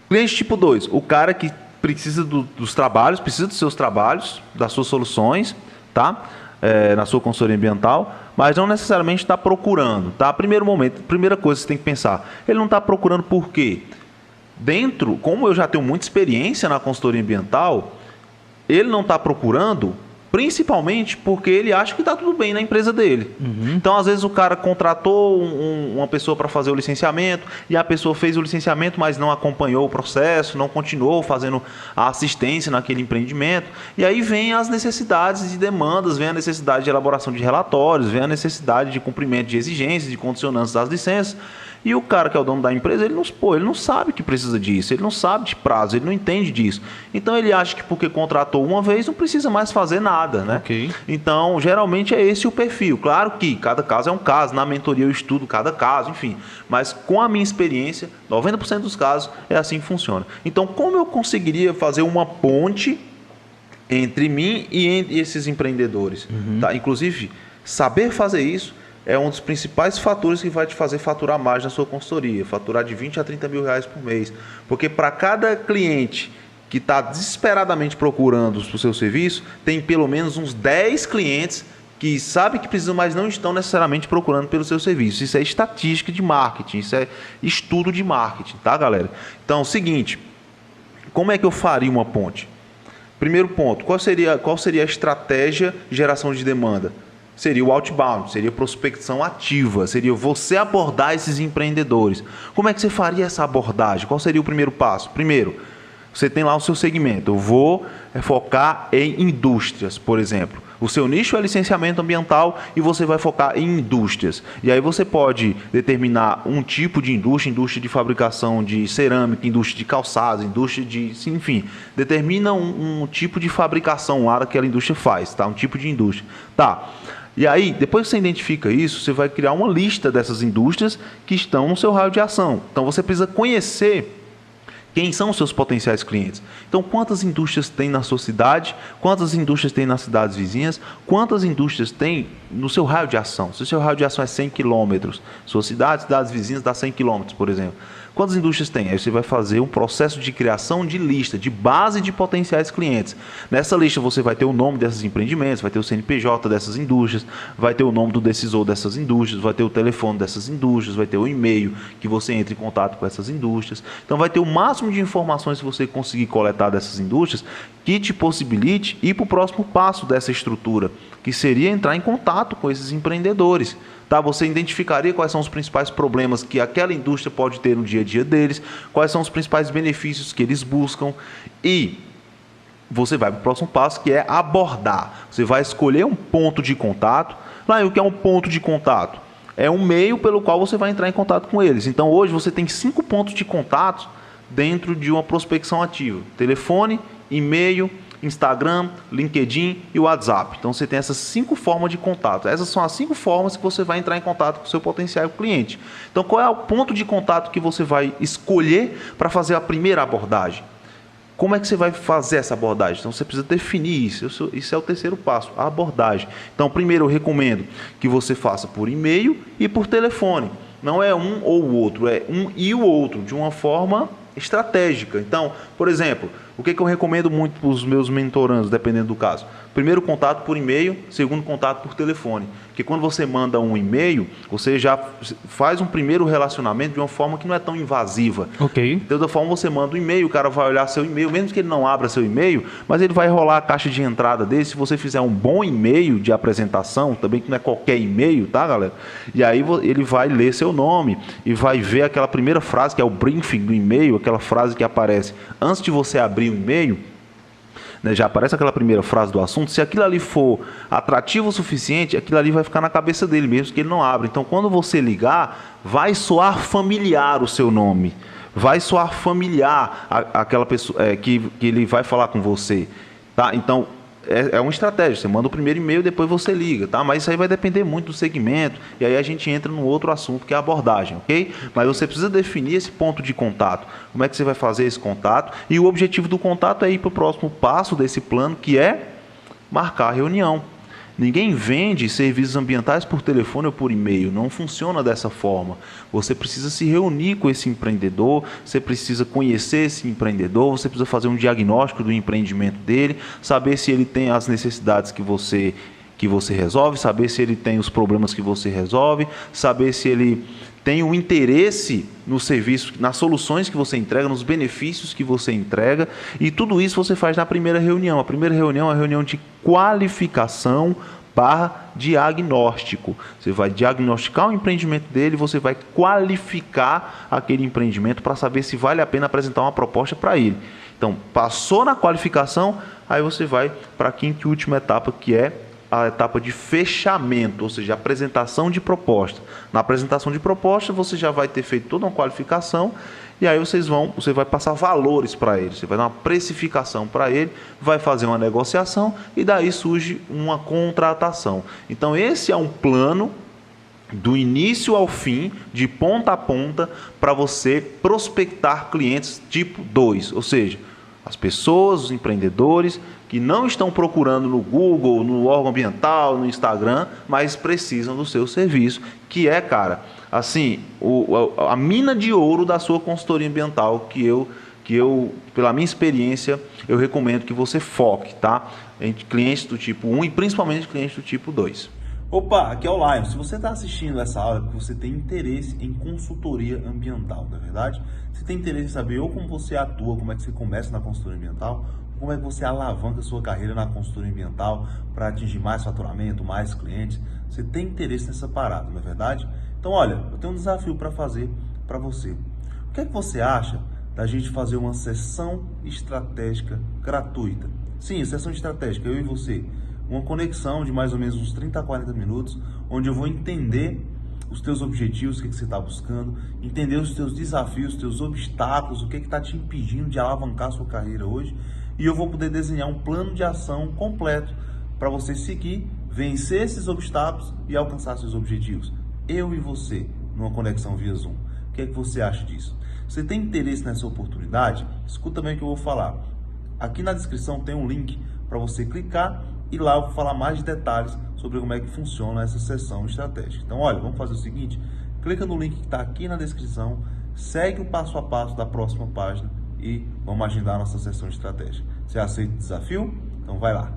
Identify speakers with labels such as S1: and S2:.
S1: Cliente tipo 2, o cara que precisa dos trabalhos, precisa dos seus trabalhos, das suas soluções, tá? Na sua consultoria ambiental, mas não necessariamente está procurando, tá? Primeiro momento, primeira coisa que você tem que pensar, ele não está procurando por quê? Como eu já tenho muita experiência na consultoria ambiental, ele não está procurando principalmente porque ele acha que está tudo bem na empresa dele. Então, às vezes, o cara contratou uma pessoa para fazer o licenciamento e a pessoa fez o licenciamento, mas não acompanhou o processo, não continuou fazendo a assistência naquele empreendimento. E aí vem as necessidades e demandas, vem a necessidade de elaboração de relatórios, vem a necessidade de cumprimento de exigências, de condicionantes das licenças. E o cara que é o dono da empresa, ele não sabe que precisa disso, ele não sabe de prazo, ele não entende disso. Então ele acha que porque contratou uma vez não precisa mais fazer nada, né?
S2: Ok.
S1: Então, geralmente é esse o perfil. Claro que cada caso é um caso, na mentoria eu estudo cada caso, enfim. Mas com a minha experiência, 90% dos casos é assim que funciona. Então, como eu conseguiria fazer uma ponte entre mim e entre esses empreendedores? Tá? Inclusive, saber fazer isso é um dos principais fatores que vai te fazer faturar mais na sua consultoria, faturar de 20 a 30 mil reais por mês. Porque para cada cliente que está desesperadamente procurando o seu serviço, tem pelo menos uns 10 clientes que sabem que precisam, mas não estão necessariamente procurando pelo seu serviço. Isso é estatística de marketing, isso é estudo de marketing, tá, galera? Então, é o seguinte, como é que eu faria uma ponte? Primeiro ponto, qual seria a estratégia de geração de demanda? Seria o outbound, seria prospecção ativa, seria você abordar esses empreendedores. Como é que você faria essa abordagem? Qual seria o primeiro passo? Primeiro, você tem lá o seu segmento. Eu vou focar em indústrias, por exemplo. O seu nicho é licenciamento ambiental e você vai focar em indústrias. E aí você pode determinar um tipo de indústria de fabricação de cerâmica, indústria de calçados, indústria de... enfim, determina um tipo de fabricação lá que aquela indústria faz, tá? Um tipo de indústria. Tá. E aí, depois que você identifica isso, você vai criar uma lista dessas indústrias que estão no seu raio de ação. Então, você precisa conhecer quem são os seus potenciais clientes. Então, quantas indústrias tem na sua cidade? Quantas indústrias tem nas cidades vizinhas? Quantas indústrias tem no seu raio de ação? Se o seu raio de ação é 100 quilômetros, sua cidade, cidades vizinhas dá 100 quilômetros, por exemplo. Quantas indústrias tem? Aí você vai fazer um processo de criação de lista, de base de potenciais clientes. Nessa lista você vai ter o nome desses empreendimentos, vai ter o CNPJ dessas indústrias, vai ter o nome do decisor dessas indústrias, vai ter o telefone dessas indústrias, vai ter o e-mail que você entra em contato com essas indústrias. Então vai ter o máximo de informações que você conseguir coletar dessas indústrias que te possibilite ir para o próximo passo dessa estrutura, que seria entrar em contato com esses empreendedores. Tá? Você identificaria quais são os principais problemas que aquela indústria pode ter no dia a dia deles, quais são os principais benefícios que eles buscam e você vai para o próximo passo, que é abordar. Você vai escolher um ponto de contato. Lá, o que é um ponto de contato? É um meio pelo qual você vai entrar em contato com eles. Então, hoje você tem 5 pontos de contato dentro de uma prospecção ativa. Telefone, e-mail, Instagram, LinkedIn e WhatsApp. Então você tem essas 5 formas de contato. Essas são as 5 formas que você vai entrar em contato com o seu potencial cliente. Então qual é o ponto de contato que você vai escolher para fazer a primeira abordagem? Como é que você vai fazer essa abordagem? Então você precisa definir isso. Isso é o terceiro passo, a abordagem. Então primeiro eu recomendo que você faça por e-mail e por telefone. Não é um ou o outro, é um e o outro, de uma forma estratégica. Então, por exemplo, o que eu recomendo muito para os meus mentorandos, dependendo do caso? Primeiro contato por e-mail, segundo contato por telefone. Porque quando você manda um e-mail, você já faz um primeiro relacionamento de uma forma que não é tão invasiva.
S2: Ok.
S1: De toda forma, você manda um e-mail, o cara vai olhar seu e-mail, mesmo que ele não abra seu e-mail, mas ele vai rolar a caixa de entrada dele. Se você fizer um bom e-mail de apresentação, também que não é qualquer e-mail, tá, galera? E aí ele vai ler seu nome e vai ver aquela primeira frase, que é o briefing do e-mail, aquela frase que aparece antes de você abrir o e-mail, né, já aparece aquela primeira frase do assunto. Se aquilo ali for atrativo o suficiente, aquilo ali vai ficar na cabeça dele mesmo, que ele não abre. Então, quando você ligar, vai soar familiar o seu nome. Vai soar familiar aquela pessoa que ele vai falar com você. Tá? Então, é uma estratégia. Você manda o primeiro e-mail, depois você liga. Tá? Mas isso aí vai depender muito do segmento. E aí a gente entra no outro assunto, que é a abordagem. Ok? Mas você precisa definir esse ponto de contato. Como é que você vai fazer esse contato? E o objetivo do contato é ir para o próximo passo desse plano, que é marcar a reunião. Ninguém vende serviços ambientais por telefone ou por e-mail, não funciona dessa forma. Você precisa se reunir com esse empreendedor, você precisa conhecer esse empreendedor, você precisa fazer um diagnóstico do empreendimento dele, saber se ele tem as necessidades que você resolve, saber se ele tem os problemas que você resolve, saber se ele tem o interesse no serviço, nas soluções que você entrega, nos benefícios que você entrega, e tudo isso você faz na primeira reunião. A primeira reunião é uma reunião de qualificação / diagnóstico. Você vai diagnosticar o empreendimento dele, você vai qualificar aquele empreendimento para saber se vale a pena apresentar uma proposta para ele. Então, passou na qualificação, aí você vai para a quinta e última etapa, que é a etapa de fechamento, ou seja, apresentação de proposta. Na apresentação de proposta, você já vai ter feito toda uma qualificação e aí você vai passar valores para ele, você vai dar uma precificação para ele, vai fazer uma negociação e daí surge uma contratação. Então, esse é um plano do início ao fim, de ponta a ponta, para você prospectar clientes tipo 2, ou seja, as pessoas, os empreendedores que não estão procurando no Google, no órgão ambiental, no Instagram, mas precisam do seu serviço, que é, cara, assim, a mina de ouro da sua consultoria ambiental, que eu, pela minha experiência, eu recomendo que você foque, tá? Em clientes do tipo 1 e principalmente clientes do tipo 2. Opa, aqui é o Lion. Se você está assistindo essa aula, é porque você tem interesse em consultoria ambiental, não é verdade? Você tem interesse em saber ou como você atua, como é que você começa na consultoria ambiental, como é que você alavanca a sua carreira na consultoria ambiental para atingir mais faturamento, mais clientes. Você tem interesse nessa parada, não é verdade? Então, olha, eu tenho um desafio para fazer para você. O que é que você acha da gente fazer uma sessão estratégica gratuita? Sim, sessão estratégica, eu e você. Uma conexão de mais ou menos uns 30 a 40 minutos, onde eu vou entender os teus objetivos, o que você está buscando, entender os teus desafios, os teus obstáculos, o que está te impedindo de alavancar a sua carreira hoje, e eu vou poder desenhar um plano de ação completo para você seguir, vencer esses obstáculos e alcançar seus objetivos. Eu e você, numa conexão via Zoom. O que é que você acha disso? Você tem interesse nessa oportunidade? Escuta bem o que eu vou falar. Aqui na descrição tem um link para você clicar e lá eu vou falar mais de detalhes sobre como é que funciona essa sessão estratégica. Então, olha, vamos fazer o seguinte, clica no link que está aqui na descrição, segue o passo a passo da próxima página e vamos agendar a nossa sessão estratégica. Você aceita o desafio? Então vai lá.